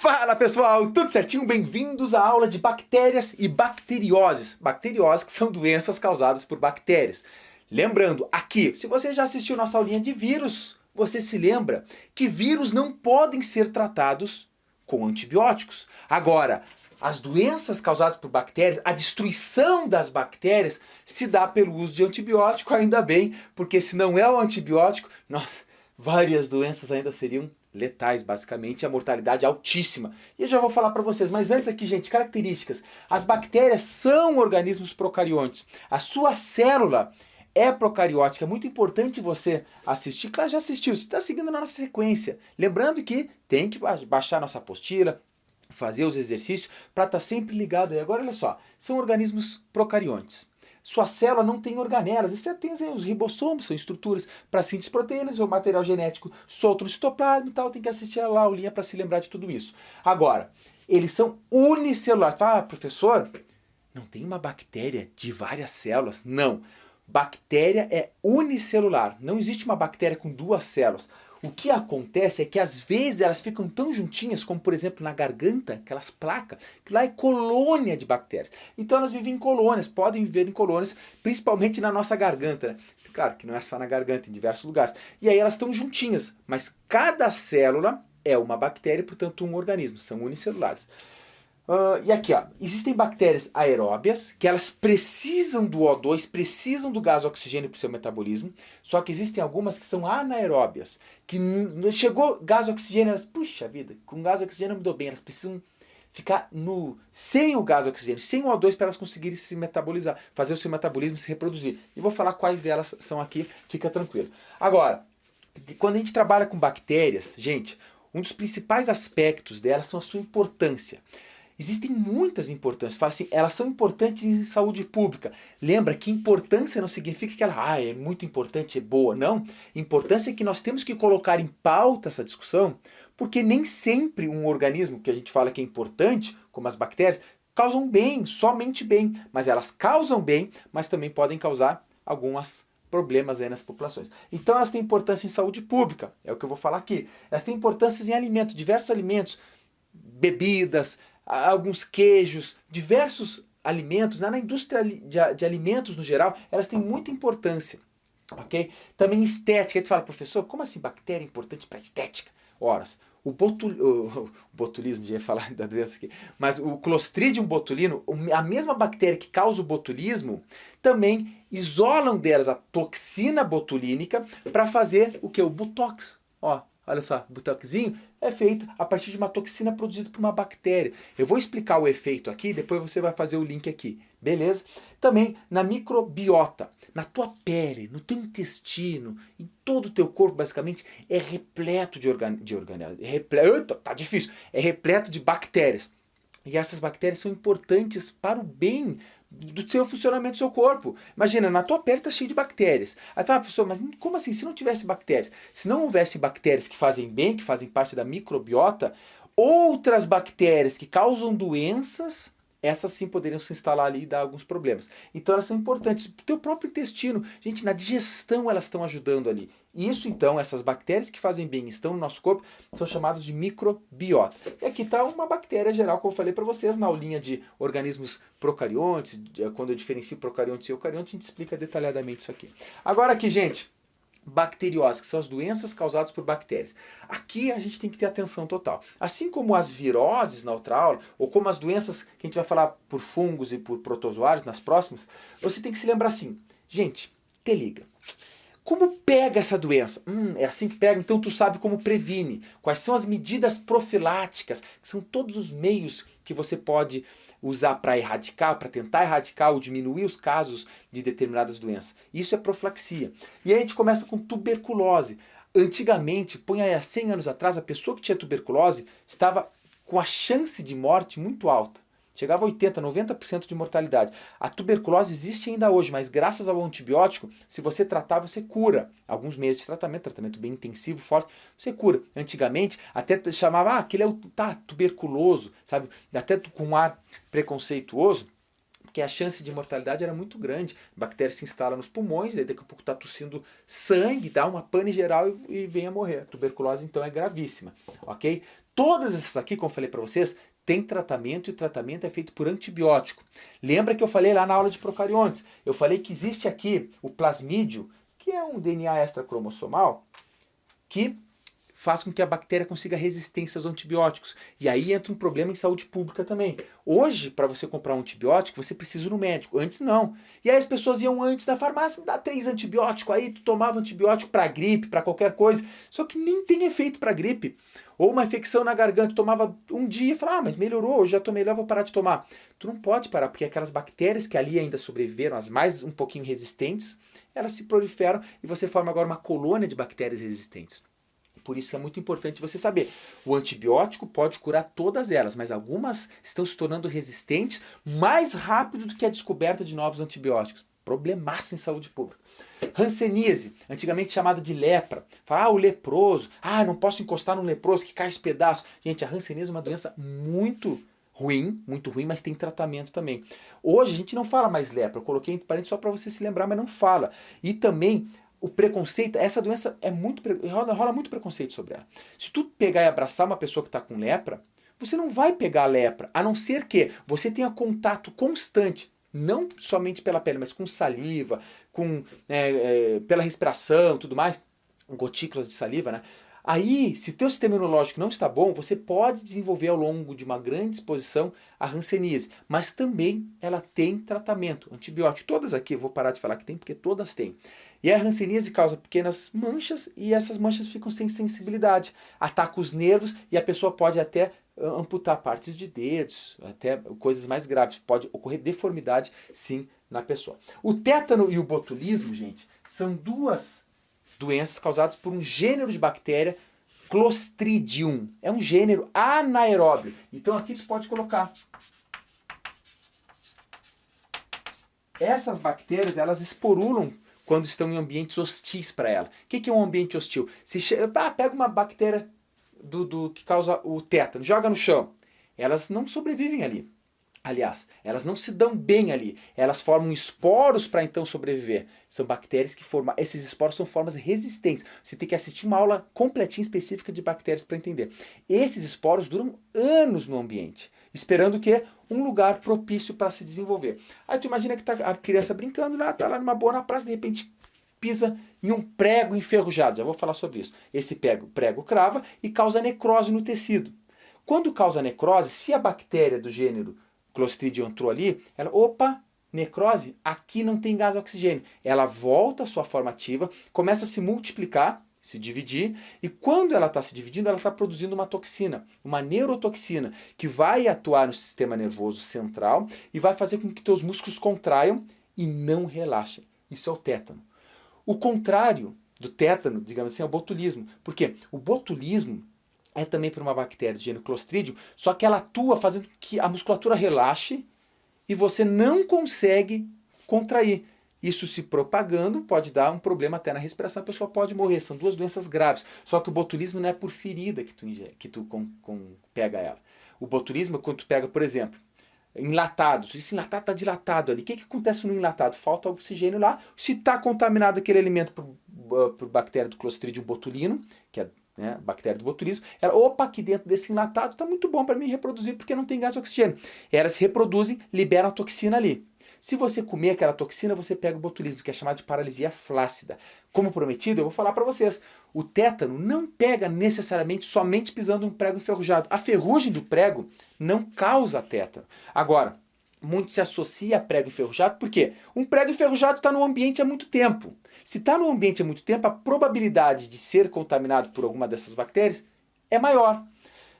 Fala pessoal, tudo certinho? Bem-vindos à aula de bactérias e bacterioses. Bacterioses que são doenças causadas por bactérias. Lembrando, aqui, se você já assistiu nossa aulinha de vírus, você se lembra que vírus não podem ser tratados com antibióticos. Agora, as doenças causadas por bactérias, a destruição das bactérias, se dá pelo uso de antibiótico, ainda bem, porque se não é o antibiótico, nossa, várias doenças ainda seriam letais, basicamente, a mortalidade altíssima. E eu já vou falar para vocês, mas antes aqui, gente, características. As bactérias são organismos procariontes. A sua célula é procariótica. É muito importante você assistir. Claro, já assistiu, você está seguindo na nossa sequência. Lembrando que tem que baixar nossa apostila, fazer os exercícios para estar sempre ligado aí. Agora, olha só, são organismos procariontes. Sua célula não tem organelas, você tem os ribossomos, são estruturas para síntese de proteínas, o material genético solto no citoplasma e tal, tem que assistir a aulinha para se lembrar de tudo isso. Agora, eles são unicelulares. Fala, professor, não tem uma bactéria de várias células? Não. Bactéria é unicelular, não existe uma bactéria com duas células. O que acontece é que às vezes elas ficam tão juntinhas, como por exemplo na garganta, aquelas placas, que lá é colônia de bactérias. Então elas vivem em colônias, podem viver em colônias, principalmente na nossa garganta, né? Claro que não é só na garganta, em diversos lugares. E aí elas estão juntinhas, mas cada célula é uma bactéria, portanto um organismo, são unicelulares. E aqui, ó, existem bactérias aeróbias, que elas precisam do O2, precisam do gás oxigênio para o seu metabolismo, só que existem algumas que são anaeróbias, que chegou gás oxigênio, elas, puxa vida, com gás oxigênio eu me dou bem, elas precisam ficar sem o gás oxigênio, sem o O2 para elas conseguirem se metabolizar, fazer o seu metabolismo se reproduzir. E vou falar quais delas são aqui, fica tranquilo. Agora, quando a gente trabalha com bactérias, gente, um dos principais aspectos delas são a sua importância. Existem muitas importâncias. Fala assim, elas são importantes em saúde pública. Lembra que importância não significa que ela é muito importante, é boa. Não. Importância é que nós temos que colocar em pauta essa discussão, porque nem sempre um organismo que a gente fala que é importante, como as bactérias, causam bem, somente bem. Mas elas causam bem, mas também podem causar alguns problemas aí nas populações. Então elas têm importância em saúde pública, é o que eu vou falar aqui. Elas têm importância em alimentos, diversos alimentos, bebidas, alguns queijos, diversos alimentos, na indústria de alimentos no geral, elas têm muita importância. Okay? Também estética. Aí tu fala, professor, como assim bactéria é importante para estética? Horas. O botulismo, já ia falar da doença aqui, mas o Clostridium botulino, a mesma bactéria que causa o botulismo, também isolam delas a toxina botulínica para fazer o que? O botox. Ó, olha só, o botoxinho é feito a partir de uma toxina produzida por uma bactéria. Eu vou explicar o efeito aqui, depois você vai fazer o link aqui, beleza? Também na microbiota, na tua pele, no teu intestino, em todo o teu corpo, basicamente, é repleto de organelas. Tá difícil. É repleto de bactérias. E essas bactérias são importantes para o bem do seu funcionamento do seu corpo. Imagina, na tua pele está cheio de bactérias. Aí fala, professor, mas como assim? Se não tivesse bactérias? Se não houvesse bactérias que fazem bem, que fazem parte da microbiota, outras bactérias que causam doenças, essas sim poderiam se instalar ali e dar alguns problemas. Então elas são importantes. O teu próprio intestino, gente, na digestão elas estão ajudando ali. Isso então, essas bactérias que fazem bem e estão no nosso corpo, são chamadas de microbiota. E aqui está uma bactéria geral, como eu falei para vocês, na aulinha de organismos procariontes, quando eu diferencio procariontes e eucariontes, a gente explica detalhadamente isso aqui. Agora aqui, gente, bacterioses, que são as doenças causadas por bactérias. Aqui a gente tem que ter atenção total. Assim como as viroses na outra aula, ou como as doenças que a gente vai falar por fungos e por protozoários nas próximas, você tem que se lembrar assim, gente, te liga. Como pega essa doença? É assim que pega, então tu sabe como previne. Quais são as medidas profiláticas, que são todos os meios que você pode usar para erradicar, para tentar erradicar ou diminuir os casos de determinadas doenças. Isso é profilaxia. E aí a gente começa com tuberculose. Antigamente, põe aí há 100 anos atrás, a pessoa que tinha tuberculose estava com a chance de morte muito alta. Chegava a 80%, 90% de mortalidade. A tuberculose existe ainda hoje, mas graças ao antibiótico, se você tratar, você cura. Alguns meses de tratamento bem intensivo, forte, você cura. Antigamente, até chamava, aquele é o tuberculoso, sabe? Até com um ar preconceituoso, porque a chance de mortalidade era muito grande. A bactéria se instala nos pulmões, daí daqui a pouco está tossindo sangue, dá uma pane geral e vem a morrer. A tuberculose, então, é gravíssima, ok? Todas essas aqui, como eu falei para vocês, tem tratamento e o tratamento é feito por antibiótico. Lembra que eu falei lá na aula de procariontes? Eu falei que existe aqui o plasmídio, que é um DNA extracromossomal, que faz com que a bactéria consiga resistência aos antibióticos. E aí entra um problema em saúde pública também. Hoje, para você comprar um antibiótico, você precisa ir no médico. Antes não. E aí as pessoas iam antes na farmácia, me dá 3 antibióticos, aí tu tomava antibiótico para gripe, para qualquer coisa. Só que nem tem efeito para gripe. Ou uma infecção na garganta, tu tomava um dia e falava, mas melhorou, hoje já tô melhor, vou parar de tomar. Tu não pode parar, porque aquelas bactérias que ali ainda sobreviveram, as mais um pouquinho resistentes, elas se proliferam e você forma agora uma colônia de bactérias resistentes. Por isso que é muito importante você saber. O antibiótico pode curar todas elas, mas algumas estão se tornando resistentes mais rápido do que a descoberta de novos antibióticos. Problemaço em saúde pública. Hanseníase, antigamente chamada de lepra. Fala, o leproso. Não posso encostar num leproso que cai esse pedaço. Gente, a hanseníase é uma doença muito ruim, mas tem tratamento também. Hoje a gente não fala mais lepra. Eu coloquei entre parênteses só para você se lembrar, mas não fala. E também o preconceito, essa doença é muito, rola muito preconceito sobre ela. Se tu pegar e abraçar uma pessoa que está com lepra, você não vai pegar a lepra, a não ser que você tenha contato constante, não somente pela pele, mas com saliva, pela respiração e tudo mais, gotículas de saliva, né? Aí, se teu sistema imunológico não está bom, você pode desenvolver ao longo de uma grande exposição a hanseníase, mas também ela tem tratamento, antibiótico. Todas aqui, eu vou parar de falar que tem, porque todas têm. E a hanseníase causa pequenas manchas e essas manchas ficam sem sensibilidade, ataca os nervos e a pessoa pode até amputar partes de dedos, até coisas mais graves. Pode ocorrer deformidade, sim, na pessoa. O tétano e o botulismo, gente, são duas doenças causadas por um gênero de bactéria, Clostridium. É um gênero anaeróbio. Então aqui tu pode colocar. Essas bactérias, elas esporulam quando estão em ambientes hostis para ela. O que é um ambiente hostil? Pega uma bactéria que causa o tétano, joga no chão. Elas não sobrevivem ali. Aliás, elas não se dão bem ali. Elas formam esporos para então sobreviver. São bactérias que formam. Esses esporos são formas resistentes. Você tem que assistir uma aula completinha específica de bactérias para entender. Esses esporos duram anos no ambiente, esperando o quê? Um lugar propício para se desenvolver. Aí tu imagina que tá a criança brincando lá, tá lá numa boa na praça, de repente pisa em um prego enferrujado. Já vou falar sobre isso. Esse prego crava e causa necrose no tecido. Quando causa necrose, se a bactéria do gênero Clostridium entrou ali, necrose, aqui não tem gás oxigênio. Ela volta à sua forma ativa, começa a se multiplicar, se dividir, e quando ela está se dividindo, ela está produzindo uma toxina, uma neurotoxina, que vai atuar no sistema nervoso central e vai fazer com que teus músculos contraiam e não relaxem. Isso é o tétano. O contrário do tétano, digamos assim, é o botulismo. Por quê? O botulismo é também por uma bactéria do gênero Clostridium, só que ela atua fazendo que a musculatura relaxe e você não consegue contrair. Isso se propagando pode dar um problema até na respiração, a pessoa pode morrer. São duas doenças graves. Só que o botulismo não é por ferida que tu pega ela. O botulismo é quando tu pega, por exemplo, enlatados. Esse enlatado está dilatado ali. O que acontece no enlatado? Falta oxigênio lá. Se está contaminado aquele alimento por bactéria do Clostridium botulinum, que é a bactéria do botulismo, aqui dentro desse enlatado está muito bom para mim reproduzir porque não tem gás oxigênio. Elas se reproduzem, liberam a toxina ali. Se você comer aquela toxina, você pega o botulismo, que é chamado de paralisia flácida. Como prometido, eu vou falar para vocês, o tétano não pega necessariamente somente pisando em um prego enferrujado. A ferrugem do prego não causa tétano. Agora, muito se associa a prego enferrujado, por quê? Um prego enferrujado está no ambiente há muito tempo. Se está no ambiente há muito tempo, a probabilidade de ser contaminado por alguma dessas bactérias é maior.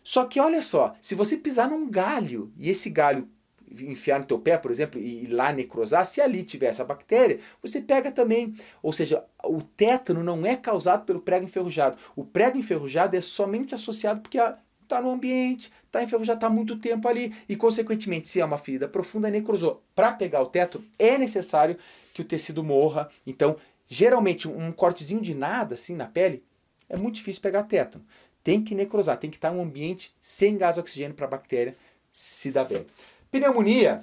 Só que olha só, se você pisar num galho e esse galho enfiar no teu pé, por exemplo, e lá necrosar, se ali tiver essa bactéria, você pega também. Ou seja, o tétano não é causado pelo prego enferrujado. O prego enferrujado é somente associado porque está no ambiente, está enferrujado, está há muito tempo ali e, consequentemente, se é uma ferida profunda, necrosou. Para pegar o tétano, é necessário que o tecido morra. Então, geralmente, um cortezinho de nada, assim, na pele, é muito difícil pegar tétano. Tem que necrosar, tem que estar em um ambiente sem gás oxigênio para a bactéria se dar bem. Pneumonia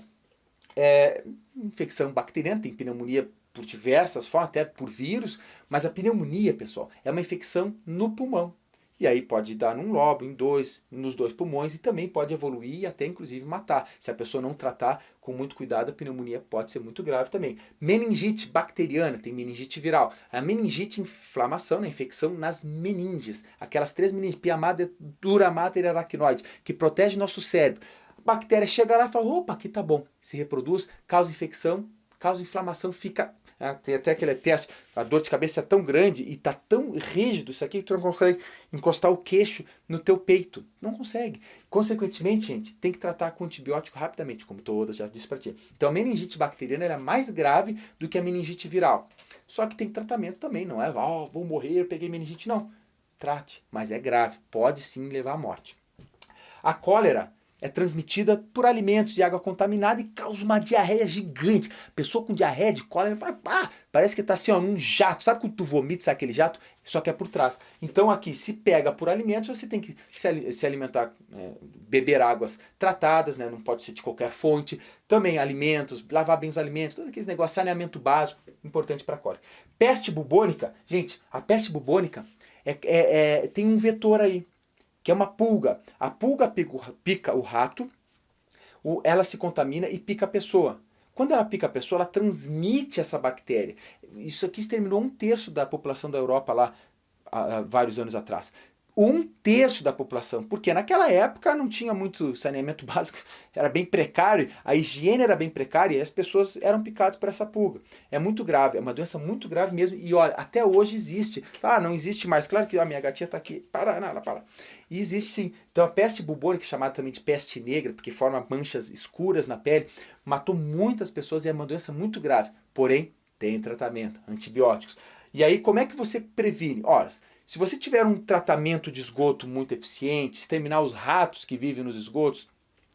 infecção bacteriana, tem pneumonia por diversas formas, até por vírus, mas a pneumonia, pessoal, é uma infecção no pulmão. E aí pode dar num lobo, nos dois pulmões, e também pode evoluir e até inclusive matar. Se a pessoa não tratar com muito cuidado, a pneumonia pode ser muito grave também. Meningite bacteriana, tem meningite viral. A meningite, inflamação, né, infecção nas meninges. Aquelas 3 meninges, Piamada, Duramata e aracnoide, que protege nosso cérebro. A bactéria chega lá e fala, opa, aqui tá bom. Se reproduz, causa infecção, causa inflamação, fica... tem até aquele teste, a dor de cabeça é tão grande e tá tão rígido isso aqui que tu não consegue encostar o queixo no teu peito. Não consegue. Consequentemente, gente, tem que tratar com antibiótico rapidamente, como todas já disse pra ti. Então a meningite bacteriana é mais grave do que a meningite viral. Só que tem tratamento também, não é, vou morrer, eu peguei meningite, não. Trate, mas é grave, pode sim levar à morte. A cólera é transmitida por alimentos e água contaminada e causa uma diarreia gigante. Pessoa com diarreia de cólera vai, parece que está assim, ó, num jato. Sabe quando tu vomita, sabe aquele jato? Só que é por trás. Então aqui, se pega por alimentos, você tem que se alimentar, beber águas tratadas, né? Não pode ser de qualquer fonte. Também alimentos, lavar bem os alimentos, todos aqueles negócios, saneamento básico, importante para a cólera. Peste bubônica, gente, a peste bubônica tem um vetor aí, que é uma pulga. A pulga pica o rato, ela se contamina e pica a pessoa. Quando ela pica a pessoa, ela transmite essa bactéria. Isso aqui exterminou 1/3 da população da Europa lá, há vários anos atrás. 1/3 da população, porque naquela época não tinha muito saneamento básico, era bem precário, a higiene era bem precária e as pessoas eram picadas por essa pulga. É muito grave, é uma doença muito grave mesmo, e olha, até hoje existe. Não existe mais, claro que a minha gatinha está aqui, para. E existe sim. Então a peste bubônica, chamada também de peste negra, porque forma manchas escuras na pele, matou muitas pessoas e é uma doença muito grave, porém tem tratamento, antibióticos. E aí como é que você previne? Ora, se você tiver um tratamento de esgoto muito eficiente, exterminar os ratos que vivem nos esgotos,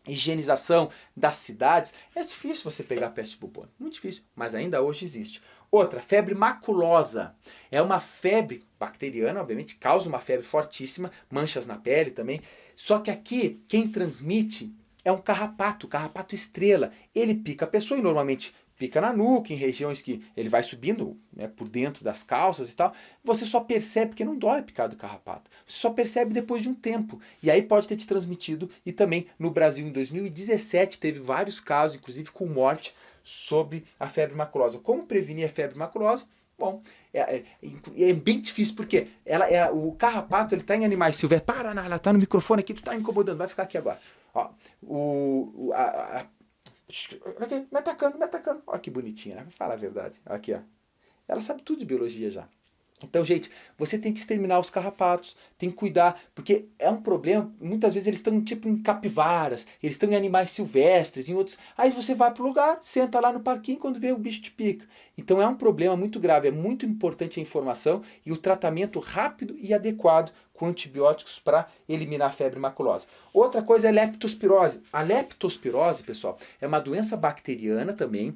higienização das cidades, é difícil você pegar peste bubônica, muito difícil, mas ainda hoje existe. Outra, febre maculosa. É uma febre bacteriana, obviamente, causa uma febre fortíssima, manchas na pele também. Só que aqui, quem transmite é um carrapato estrela. Ele pica a pessoa e normalmente pica na nuca, em regiões que ele vai subindo, né, por dentro das calças e tal. Você só percebe, porque não dói a picada do carrapato. Você só percebe depois de um tempo. E aí pode ter te transmitido. E também no Brasil, em 2017, teve vários casos, inclusive com morte, sobre a febre maculosa. Como prevenir a febre maculosa? Bom, é bem difícil, porque o carrapato ele está em animais silvestres. Ela está no microfone aqui, tu está incomodando, vai ficar aqui agora. Ó, me atacando. Olha que bonitinha, né? Vou falar a verdade. Aqui, ó. Ela sabe tudo de biologia já. Então, gente, você tem que exterminar os carrapatos, tem que cuidar, porque é um problema, muitas vezes eles estão tipo em capivaras, eles estão em animais silvestres, em outros. Aí você vai para o lugar, senta lá no parquinho, quando vê o bicho te pica. Então é um problema muito grave, é muito importante a informação e o tratamento rápido e adequado com antibióticos para eliminar a febre maculosa. Outra coisa é leptospirose. A leptospirose, pessoal, é uma doença bacteriana também,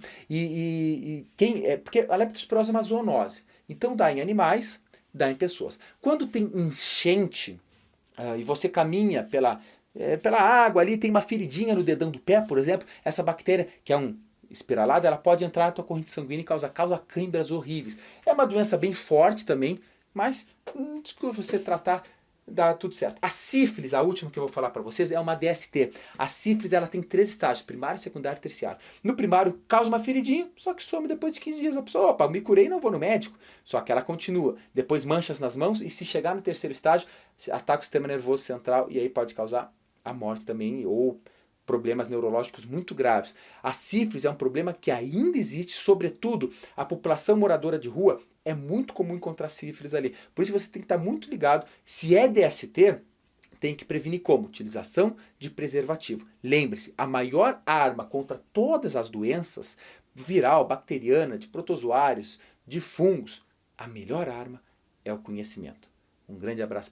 porque a leptospirose é uma zoonose. Então dá em animais, dá em pessoas. Quando tem enchente e você caminha pela água ali, tem uma feridinha no dedão do pé, por exemplo, essa bactéria, que é um espiralado, ela pode entrar na tua corrente sanguínea e causa câimbras horríveis. É uma doença bem forte também, mas se você tratar, dá tudo certo. A sífilis, a última que eu vou falar para vocês, é uma DST. A sífilis ela tem 3 estágios, primário, secundário e terciário. No primário, causa uma feridinha, só que some depois de 15 dias. A pessoa, opa, me curei e não vou no médico. Só que ela continua. Depois manchas nas mãos e se chegar no terceiro estágio, ataca o sistema nervoso central e aí pode causar a morte também ou problemas neurológicos muito graves. A sífilis é um problema que ainda existe, sobretudo a população moradora de rua, é muito comum encontrar sífilis ali. Por isso você tem que estar muito ligado. Se é DST, tem que prevenir como? Utilização de preservativo. Lembre-se, a maior arma contra todas as doenças, viral, bacteriana, de protozoários, de fungos, a melhor arma é o conhecimento. Um grande abraço para